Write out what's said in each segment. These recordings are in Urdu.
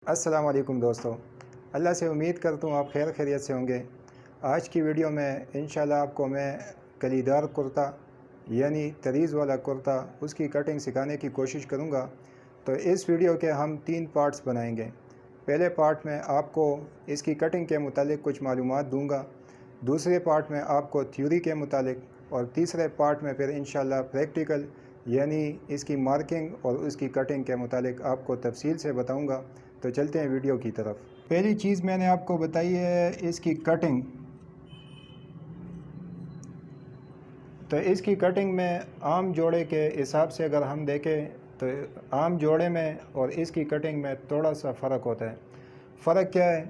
السلام علیکم دوستو، اللہ سے امید کرتا ہوں آپ خیر خیریت سے ہوں گے۔ آج کی ویڈیو میں انشاءاللہ آپ کو میں کلیدار کرتا یعنی تریز والا کرتا اس کی کٹنگ سکھانے کی کوشش کروں گا۔ تو اس ویڈیو کے ہم 3 پارٹس بنائیں گے۔ پہلے پارٹ میں آپ کو اس کی کٹنگ کے متعلق کچھ معلومات دوں گا، دوسرے پارٹ میں آپ کو تھیوری کے متعلق، اور تیسرے پارٹ میں پھر انشاءاللہ پریکٹیکل یعنی اس کی مارکنگ اور اس کی کٹنگ کے متعلق آپ کو تفصیل سے بتاؤں گا۔ تو چلتے ہیں ویڈیو کی طرف۔ پہلی چیز میں نے آپ کو بتائی ہے اس کی کٹنگ۔ تو اس کی کٹنگ میں عام جوڑے کے حساب سے اگر ہم دیکھیں تو عام جوڑے میں اور اس کی کٹنگ میں تھوڑا سا فرق ہوتا ہے۔ فرق کیا ہے؟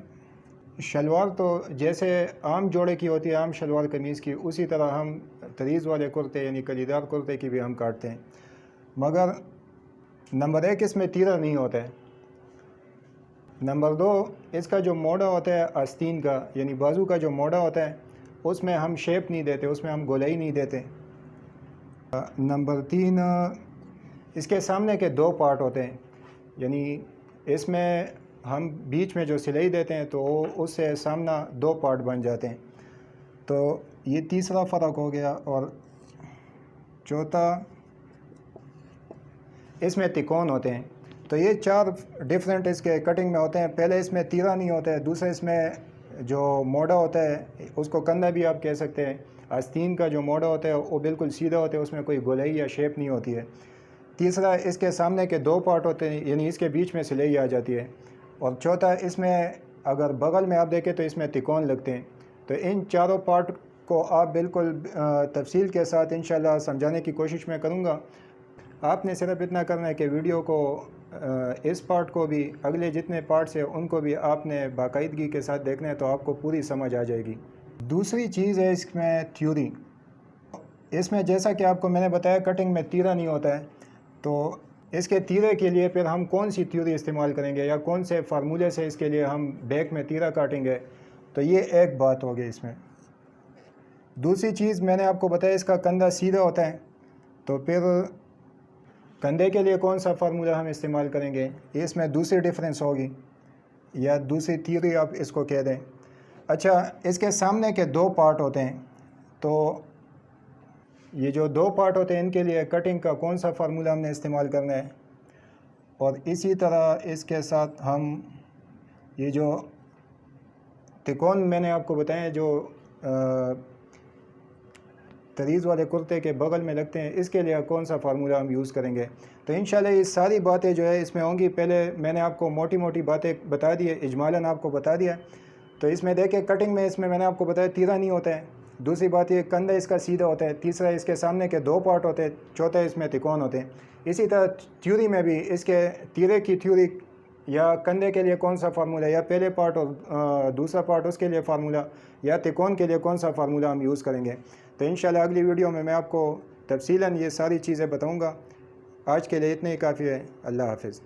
شلوار تو جیسے عام جوڑے کی ہوتی ہے، عام شلوار قمیض کی، اسی طرح ہم تریز والے کرتے یعنی کلیدار کرتے کی بھی ہم کاٹتے ہیں، مگر نمبر 1 اس میں تیرہ نہیں ہوتا ہے۔ نمبر 2 اس کا جو موڑا ہوتا ہے آستین کا یعنی بازو کا جو موڑا ہوتا ہے اس میں ہم شیپ نہیں دیتے، اس میں ہم گولائی نہیں دیتے۔ نمبر 3 اس کے سامنے کے 2 پارٹ ہوتے ہیں، یعنی اس میں ہم بیچ میں جو سلائی دیتے ہیں تو اس سے سامنا 2 پارٹ بن جاتے ہیں۔ تو یہ تیسرا فرق ہو گیا۔ اور چوتھا اس میں تکون ہوتے ہیں۔ تو یہ 4 ڈیفرنٹ اس کے کٹنگ میں ہوتے ہیں۔ پہلے اس میں تیرہ نہیں ہوتا ہے، دوسرا اس میں جو موڑا ہوتا ہے اس کو کندھا بھی آپ کہہ سکتے ہیں، آستین کا جو موڑا ہوتا ہے وہ بالکل سیدھا ہوتا ہے، اس میں کوئی گولائی یا شیپ نہیں ہوتی ہے۔ تیسرا اس کے سامنے کے 2 پارٹ ہوتے ہیں، یعنی اس کے بیچ میں سلائی آ جاتی ہے۔ اور چوتھا اس میں اگر بغل میں آپ دیکھیں تو اس میں تکون لگتے ہیں۔ تو ان چاروں پارٹ کو آپ بالکل تفصیل کے ساتھ انشاءاللہ سمجھانے کی کوشش میں کروں گا۔ آپ نے صرف اتنا کرنا ہے کہ ویڈیو کو اس پارٹ کو بھی، اگلے جتنے پارٹس ہیں ان کو بھی آپ نے باقاعدگی کے ساتھ دیکھنا ہے، تو آپ کو پوری سمجھ آ جائے گی۔ دوسری چیز ہے اس میں تھیوری۔ اس میں جیسا کہ آپ کو میں نے بتایا کٹنگ میں تیرہ نہیں ہوتا ہے، تو اس کے تیرے کے لیے پھر ہم کون سی تھیوری استعمال کریں گے یا کون سے فارمولے سے اس کے لیے ہم بیک میں تیرہ کاٹیں گے، تو یہ ایک بات ہوگی اس میں۔ دوسری چیز میں نے آپ کو بتایا اس کا کندھا سیدھا ہوتا ہے، تو پھر کندھے کے لیے کون سا فارمولہ ہم استعمال کریں گے، اس میں دوسری ڈیفرنس ہوگی یا دوسری تھیوری آپ اس کو کہہ دیں۔ اچھا، اس کے سامنے کے 2 پارٹ ہوتے ہیں، تو یہ جو 2 پارٹ ہوتے ہیں ان کے لیے کٹنگ کا کون سا فارمولہ ہم نے استعمال کرنا ہے۔ اور اسی طرح اس کے ساتھ ہم یہ جو تکون میں نے آپ کو بتایا جو تریز والے کرتے کے بغل میں لگتے ہیں، اس کے لیے کون سا فارمولہ ہم یوز کریں گے۔ تو انشاءاللہ یہ ساری باتیں جو ہے اس میں ہوں گی۔ پہلے میں نے آپ کو موٹی موٹی باتیں بتا دی ہے، اجمالاً آپ کو بتا دیا۔ تو اس میں دیکھیں کٹنگ میں اس میں نے آپ کو بتایا تیرہ نہیں ہوتا ہے۔ دوسری بات یہ کندھا اس کا سیدھا ہوتا ہے۔ تیسرا اس کے سامنے کے 2 پارٹ ہوتے ہیں۔ چوتھا اس میں تکون ہوتے ہیں۔ اسی طرح تھیوری میں بھی اس کے تیرے کی تھیوری یا کندھے کے لیے کون سا فارمولہ، یا پہلے پارٹ اور دوسرا پارٹ اس کے لیے فارمولہ، یا تکون کے لیے کون سا فارمولہ ہم یوز کریں گے۔ تو انشاءاللہ اگلی ویڈیو میں آپ کو تفصیلاً یہ ساری چیزیں بتاؤں گا۔ آج کے لیے اتنے ہی کافی ہے۔ اللہ حافظ۔